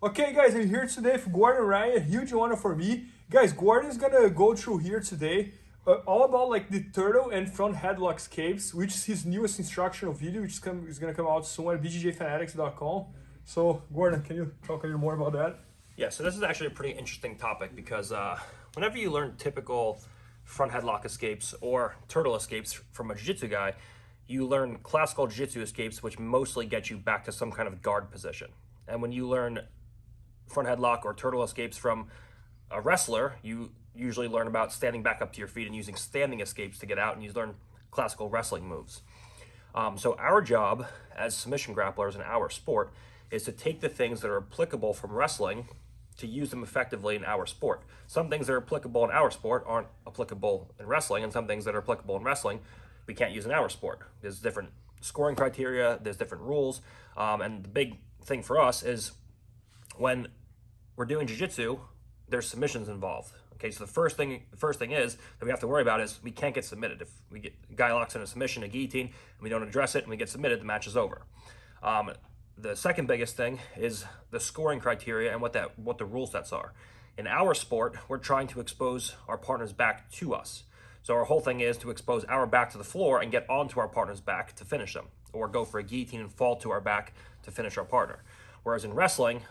Okay, guys, I'm here today with Gordon Ryan. Huge honor for me. Guys, Gordon is gonna go through here today all about like the turtle and front headlock escapes, which is his newest instructional video, which is gonna come out soon at IBJJFanatics.com. So, Gordon, can you talk a little more about that? Yeah, so this is actually a pretty interesting topic because whenever you learn typical front headlock escapes or turtle escapes from a jiu-jitsu guy, you learn classical jiu-jitsu escapes, which mostly get you back to some kind of guard position. And when you learn front headlock or turtle escapes from a wrestler, you usually learn about standing back up to your feet and using standing escapes to get out, and you learn classical wrestling moves. So our job as submission grapplers in our sport is to take the things that are applicable from wrestling to use them effectively in our sport. Some things that are applicable in our sport aren't applicable in wrestling, and some things that are applicable in wrestling we can't use in our sport. There's different scoring criteria, there's different rules, and the big thing for us is when we're doing jiu-jitsu, there's submissions involved. Okay, so the first thing is that we have to worry about is we can't get submitted. If a guy locks in a submission, a guillotine, and we don't address it and we get submitted, the match is over. The second biggest thing is the scoring criteria and what the rule sets are. In our sport, we're trying to expose our partner's back to us. So our whole thing is to expose our back to the floor and get onto our partner's back to finish them, or go for a guillotine and fall to our back to finish our partner. Whereas in wrestling,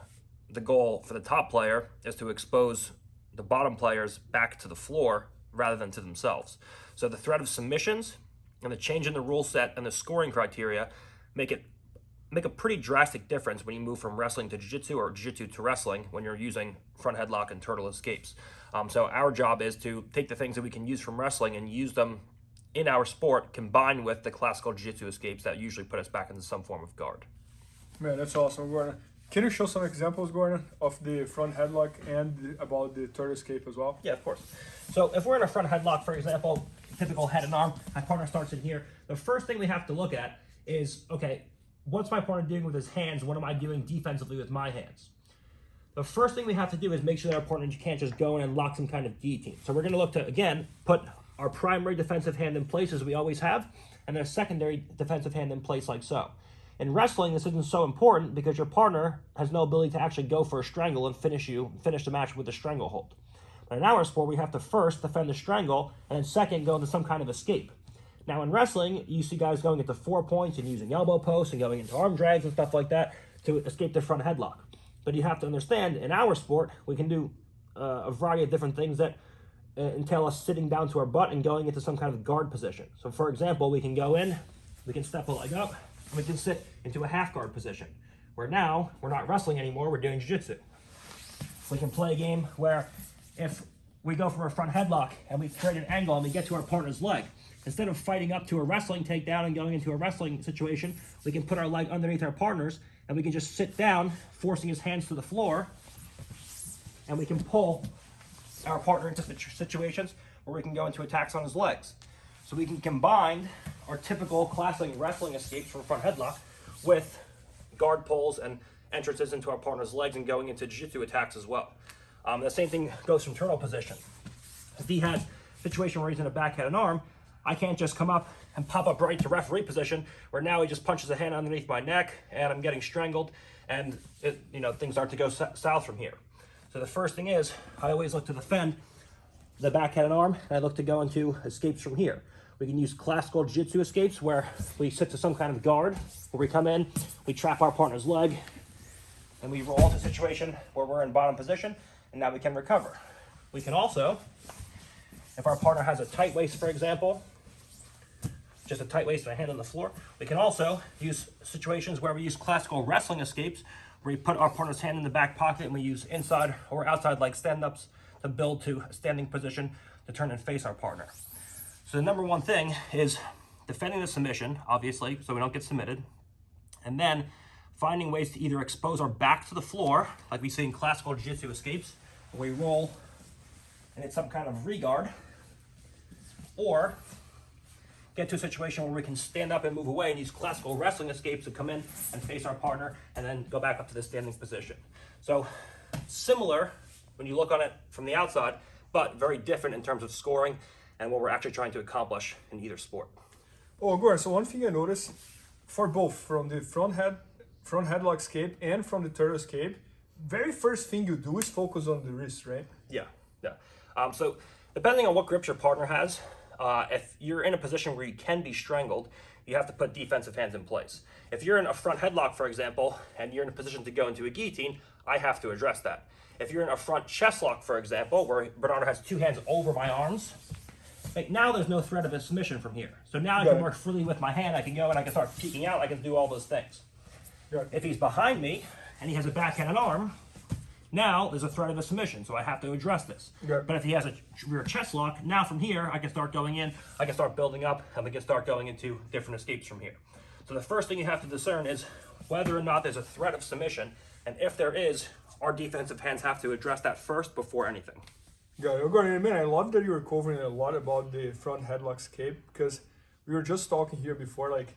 the goal for the top player is to expose the bottom players back to the floor rather than to themselves. So the threat of submissions and the change in the rule set and the scoring criteria make a pretty drastic difference when you move from wrestling to jiu-jitsu or jiu-jitsu to wrestling when you're using front headlock and turtle escapes. So our job is to take the things that we can use from wrestling and use them in our sport combined with the classical jiu-jitsu escapes that usually put us back into some form of guard. Man, that's awesome, Gordon. Can you show some examples, Gordon, of the front headlock and about the turtle escape as well? Yeah, of course. So if we're in a front headlock, for example, typical head and arm, my partner starts in here. The first thing we have to look at is, okay, what's my partner doing with his hands? What am I doing defensively with my hands? The first thing we have to do is make sure that our partner can't just go in and lock some kind of guillotine. So we're going to look to, again, put our primary defensive hand in place as we always have, and then a secondary defensive hand in place like so. In wrestling, this isn't so important because your partner has no ability to actually go for a strangle and finish the match with a stranglehold. But in our sport, we have to first defend the strangle and then second go into some kind of escape. Now in wrestling, you see guys going into 4 points and using elbow posts and going into arm drags and stuff like that to escape the front headlock. But you have to understand, in our sport, we can do a variety of different things that entail us sitting down to our butt and going into some kind of guard position. So for example, we can go in, we can step a leg up, and we can sit into a half guard position, where now we're not wrestling anymore, we're doing jiu-jitsu. We can play a game where if we go for a front headlock and we create an angle and we get to our partner's leg, instead of fighting up to a wrestling takedown and going into a wrestling situation, we can put our leg underneath our partner's and we can just sit down, forcing his hands to the floor, and we can pull our partner into situations where we can go into attacks on his legs. So we can combine our typical classic wrestling escapes from front headlock with guard pulls and entrances into our partner's legs and going into jiu-jitsu attacks as well. The same thing goes from turtle position. If he has a situation where he's in a back head and arm, I can't just come up and pop up right to referee position where now he just punches a hand underneath my neck and I'm getting strangled and things start to go south from here. So the first thing is I always look to defend the back head and arm, and I look to go into escapes from here. We can use classical jiu-jitsu escapes where we sit to some kind of guard, where we come in, we trap our partner's leg, and we roll to a situation where we're in bottom position, and now we can recover. We can also, if our partner has a tight waist, for example, just a tight waist and a hand on the floor, we can also use situations where we use classical wrestling escapes, where we put our partner's hand in the back pocket and we use inside or outside leg stand-ups to build to a standing position to turn and face our partner. So the number one thing is defending the submission, obviously, so we don't get submitted, and then finding ways to either expose our back to the floor, like we see in classical jiu-jitsu escapes, where we roll and it's some kind of re-guard, or get to a situation where we can stand up and move away and use classical wrestling escapes to come in and face our partner and then go back up to the standing position. So similar when you look on it from the outside, but very different in terms of scoring and what we're actually trying to accomplish in either sport. Oh, Gordon, so one thing I noticed for both, from the front headlock escape and from the turtle escape, very first thing you do is focus on the wrist, right? Yeah. So depending on what grips your partner has, if you're in a position where you can be strangled, you have to put defensive hands in place. If you're in a front headlock, for example, and you're in a position to go into a guillotine, I have to address that. If you're in a front chest lock, for example, where Bernardo has two hands over my arms, like now there's no threat of a submission from here. So now I can work freely with my hand. I can go and I can start peeking out. I can do all those things. If he's behind me and he has a backhanded arm, now there's a threat of a submission, so I have to address this. But if he has a rear chest lock, now from here I can start going in, I can start building up, and we can start going into different escapes from here. So the first thing you have to discern is whether or not there's a threat of submission, and if there is, our defensive hands have to address that first before anything. Got it. Gordon, man, I love that you were covering a lot about the front headlock escape, because we were just talking here before, like,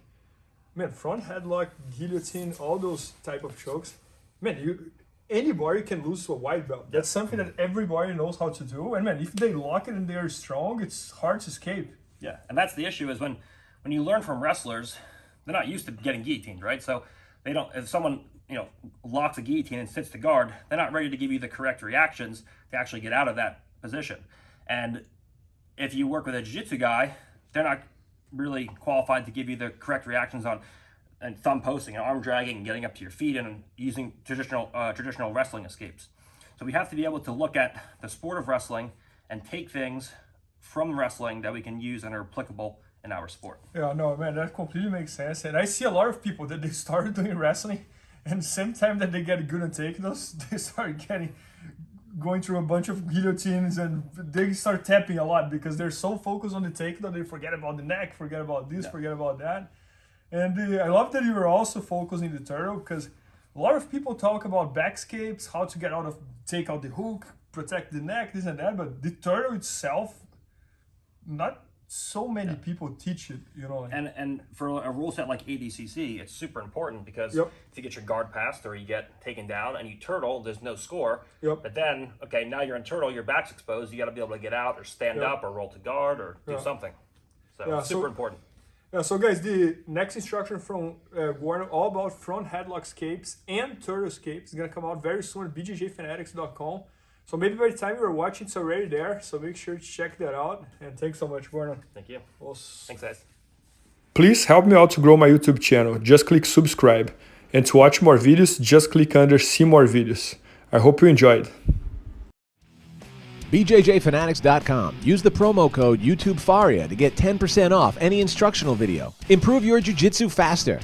man, front headlock, guillotine, all those type of chokes, man, anybody can lose to a white belt. That's something that everybody knows how to do. And man, if they lock it and they're strong, it's hard to escape. Yeah, and that's the issue is when you learn from wrestlers, they're not used to getting guillotined, right? So they don't, if someone, locks a guillotine and sits to guard, they're not ready to give you the correct reactions to actually get out of that position. And if you work with a jiu-jitsu guy, they're not really qualified to give you the correct reactions on and thumb posting and arm dragging and getting up to your feet and using traditional wrestling escapes. So we have to be able to look at the sport of wrestling and take things from wrestling that we can use and are applicable in our sport. Yeah, no, man, that completely makes sense. And I see a lot of people that they started doing wrestling, and same time that they get good at takedowns, they start going through a bunch of guillotines, and they start tapping a lot because they're so focused on the takedown, they forget about the neck, forget about this, forget about that. And I love that you were also focusing the turtle, because a lot of people talk about backscapes, how to take out the hook, protect the neck, this and that, but the turtle itself, not so many people teach it, And for a rule set like ADCC, it's super important because if you get your guard passed or you get taken down and you turtle, there's no score. But then, okay, now you're in turtle, your back's exposed, you got to be able to get out or stand up or roll to guard or do something. So it's super important. Yeah, so guys, the next instruction from Gordon, all about front headlock escapes and turtle escapes, is going to come out very soon at IBJJFanatics.com. So maybe by the time you're watching, it's already there. So make sure to check that out. And thanks so much, Gordon. Thank you. Thanks, guys. Please help me out to grow my YouTube channel. Just click subscribe. And to watch more videos, just click under see more videos. I hope you enjoyed. IBJJFanatics.com. Use the promo code YouTubeFaria to get 10% off any instructional video. Improve your jiu-jitsu faster.